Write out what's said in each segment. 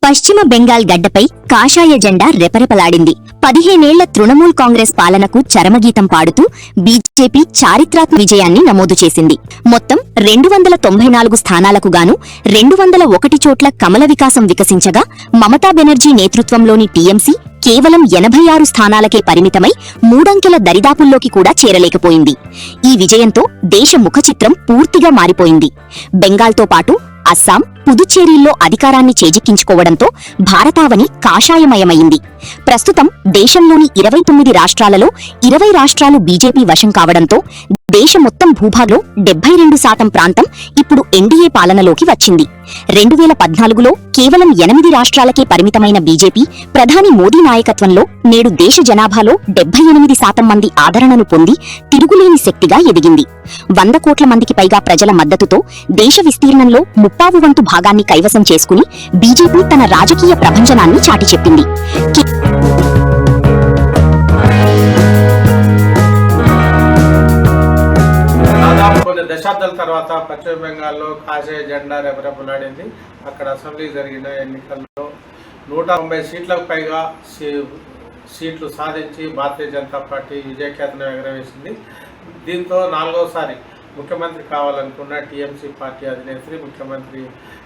పశ్చిమ బెంగాల్ గడ్డపై కాషాయ జెండా రెపరెపలాడింది. 15 ఏళ్ల తృణమూల్ కాంగ్రెస్ పాలనకు చరమగీతం పాడుతూ బీజేపీ చారిత్రాత్మక విజయాన్ని నమోదు చేసింది. మొత్తం 294 స్థానాలకు గాను 201 చోట్ల కమల వికాసం వికసించగా, మమతా బెనర్జీ నేతృత్వంలోని టీఎంసీ కేవలం 86 స్థానాలకే పరిమితమై మూడంకెల దరిదాపుల్లోకి కూడా చేరలేకపోయింది. ఈ విజయంతో దేశ ముఖచిత్రం పూర్తిగా మారిపోయింది. బెంగాల్తో పాటు అస్సాం, పుదుచ్చేరిల్లో అధికారాన్ని చేజిక్కించుకోవడంతో భారతావని కాషాయమయమైంది. ప్రస్తుతం దేశంలోని 29 రాష్ట్రాలలో 20 రాష్ట్రాలు బీజేపీ వశం కావడంతో దేశ మొత్తం భూభాగంలో 72% ప్రాంతం ఇప్పుడు ఎన్డీఏ పాలనలోకి వచ్చింది. 2014లో కేవలం 8 రాష్ట్రాలకే పరిమితమైన బీజేపీ ప్రధాని మోదీ నాయకత్వంలో నేడు దేశ జనాభాలో 78% మంది ఆదరణను పొంది తిరుగులేని శక్తిగా ఎదిగింది. 100 కోట్ల మందికి పైగా ప్రజల మద్దతుతో దేశ విస్తీర్ణంలో 30వ వంతు భాగాన్ని కైవసం చేసుకుని బీజేపీ తన రాజకీయ ప్రభంజనాన్ని చాటి చెప్పింది. కొన్ని దశాబ్దాల తర్వాత పశ్చిమ బెంగాల్లో కాషాయ జెండా రెపరెపలాడింది. అక్కడ అసెంబ్లీ జరిగిన ఎన్నికల్లో 190 సీట్లకు పైగా సీట్లు సాధించి భారతీయ జనతా పార్టీ విజయకేతనం ఎగరవేసింది. దీంతో 4వసారి ముఖ్యమంత్రి కావాలనుకున్న టీఎంసీ పార్టీ అధినేత్రి ముఖ్యమంత్రి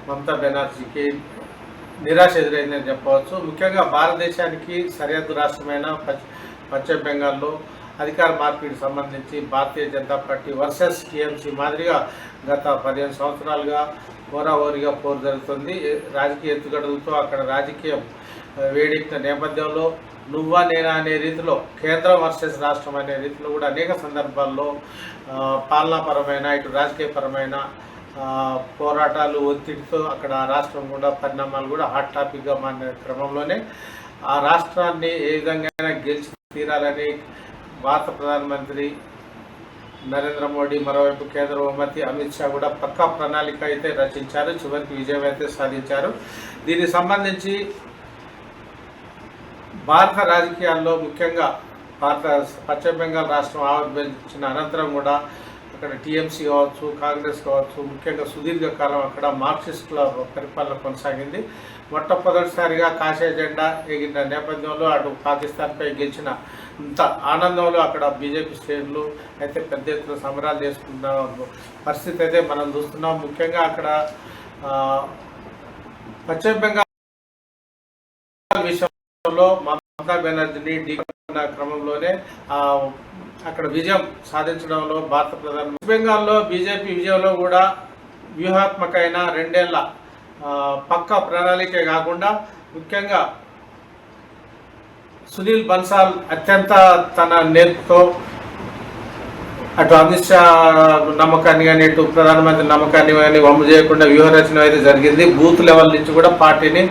మమతా బెనర్జీకి నిరాశ ఎదురైందని చెప్పవచ్చు. ముఖ్యంగా భారతదేశానికి సరిహద్దు రాష్ట్రమైన పశ్చిమ బెంగాల్లో అధికార మార్పిడికి సంబంధించి Bharatiya Janata party versus TMC మాదిరిగా గత 15 సంవత్సరాలుగా హోరాహోరీగా పోరు జరుగుతుంది. రాజకీయ ఎత్తుగడలతో అక్కడ రాజకీయం వేడెక్కిన నేపథ్యంలో నువ్వా నేనా అనే రీతిలో కేంద్రం వర్సెస్ రాష్ట్రం అనే రీతిలో కూడా అనేక సందర్భాల్లో పాలనాపరమైన ఇటు రాజకీయపరమైన పోరాటాలు ఒత్తిడితో అక్కడ రాష్ట్రం కూడా పరిణామాలు కూడా హాట్ టాపిక్గా మారిన క్రమంలోనే ఆ రాష్ట్రాన్ని ఏ విధంగా గెలిచి తీరాలని భారత ప్రధానమంత్రి నరేంద్ర మోడీ, మరోవైపు కేంద్ర హోంమంత్రి అమిత్ షా కూడా పక్కా ప్రణాళిక అయితే రచించారు. చివరికి విజయం అయితే సాధించారు. దీనికి సంబంధించి భారత రాజకీయాల్లో ముఖ్యంగా పశ్చిమ బెంగాల్ రాష్ట్రం ఆవిర్భవించిన అనంతరం కూడా అక్కడ టీఎంసీ కావచ్చు, కాంగ్రెస్ కావచ్చు, ముఖ్యంగా సుదీర్ఘకాలం అక్కడ మార్క్సిస్టుల పరిపాలన కొనసాగింది. మొట్టమొదటిసారిగా కాషాయ జెండా ఎగిరిన నేపథ్యంలో అటు పాకిస్తాన్పై గెలిచిన ఇంత ఆనందంలో అక్కడ బీజేపీ శ్రేణులు అయితే పెద్ద ఎత్తున సంబరాలు చేసుకున్న పరిస్థితి అయితే మనం చూస్తున్నాం. ముఖ్యంగా అక్కడ పశ్చిమ బెంగాల్ విషయంలో మమతా బెనర్జీని ఢీకొన్న క్రమంలోనే అక్కడ విజయం సాధించడంలో భారత ప్రధాని వెస్ట్ బెంగాల్లో బీజేపీ విజయంలో కూడా వ్యూహాత్మకమైన 2 ఏళ్ల పక్కా ప్రణాళికే కాకుండా ముఖ్యంగా సునీల్ బన్సాల్ అత్యంత తన నేతృత్వంతో అటు అమిత్ షా నమ్మకాన్ని కానీ ఇటు ప్రధానమంత్రి నమ్మకాన్ని కానీ వమ్ము చేయకుండా వ్యూహరచన అయితే జరిగింది. బూత్ లెవెల్ నుంచి కూడా పార్టీని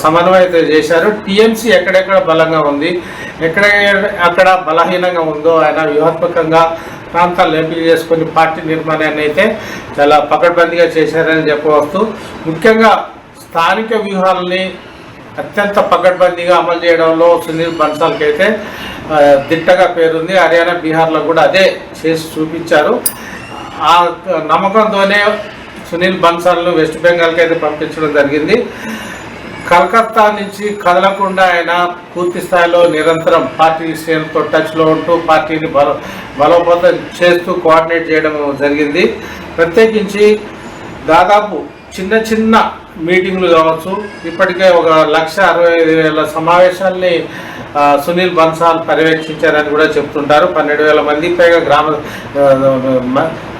సమన్వయం చేశారు. టీఎంసీ ఎక్కడెక్కడ బలంగా ఉంది, అక్కడ బలహీనంగా ఉందో ఆయన వ్యూహాత్మకంగా ప్రాంతాలు ఎంపిక చేసుకుని పార్టీ నిర్మాణాన్ని అయితే చాలా పకడ్బందీగా చేశారని చెప్పవచ్చు. ముఖ్యంగా స్థానిక వ్యూహాలని అత్యంత పకడ్బందీగా అమలు చేయడంలో సునీల్ బన్సాల్కి అయితే దిట్టగా పేరుంది. హర్యానా, బీహార్లో కూడా అదే చేసి చూపించారు. ఆ నమ్మకంతోనే సునీల్ బన్సాల్ను వెస్ట్ బెంగాల్కి అయితే పంపించడం జరిగింది. కలకత్తా నుంచి కదలకుండా ఆయన పూర్తి స్థాయిలో నిరంతరం పార్టీ శ్రేణులతో టచ్లో ఉంటూ పార్టీని బలోపేతం చేస్తూ కోఆర్డినేట్ చేయడం జరిగింది. ప్రత్యేకించి దాదాపు చిన్న మీటింగ్లు కావచ్చు, ఇప్పటికే 1,65,000 సమావేశాల్ని సునీల్ బన్సాల్ పర్యవేక్షించారని కూడా చెప్తుంటారు. 12,000 మంది పైగా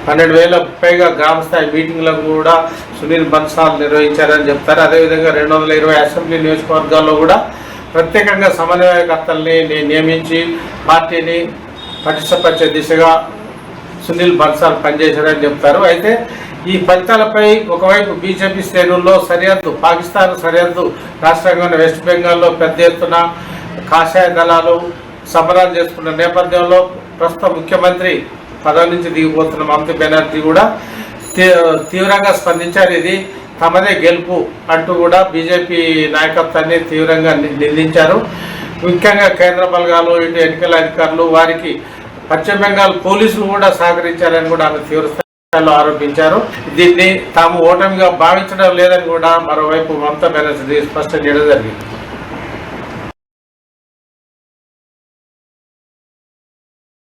12,000 పైగా గ్రామస్థాయి మీటింగ్లకు కూడా సునీల్ బన్సాల్ నిర్వహించారని చెప్తారు. అదేవిధంగా 220 అసెంబ్లీ నియోజకవర్గాల్లో కూడా ప్రత్యేకంగా సమన్వయకర్తల్ని నియమించి పార్టీని పటిష్టపరిచే దిశగా సునీల్ బన్సాల్ పనిచేశారని చెప్తారు. అయితే ఈ ఫలితాలపై ఒకవైపు బీజేపీ శ్రేణుల్లో పాకిస్తాన్ సరిహద్దు రాష్ట్రంగా ఉన్న వెస్ట్ బెంగాల్లో పెద్ద ఎత్తున కాషాయ దళాలు సంబరాలు చేసుకున్న నేపథ్యంలో ప్రస్తుత ముఖ్యమంత్రి పదవి నుంచి దిగిపోతున్న మమతా బెనర్జీ కూడా తీవ్రంగా స్పందించారు. ఇది తమదే గెలుపు అంటూ కూడా బీజేపీ నాయకత్వాన్ని తీవ్రంగా నిందించారు. ముఖ్యంగా కేంద్ర బలగాలు, ఇటు ఎన్నికల అధికారులు, వారికి పశ్చిమ బెంగాల్ పోలీసులు కూడా సహకరించారని కూడా ఆమె తీవ్ర ఆరోపించారు. దీన్ని తాము ఓటమిగా భావించడం లేదని కూడా మరోవైపు మమతా బెనర్జీ స్పష్టం చేయడం జరిగింది.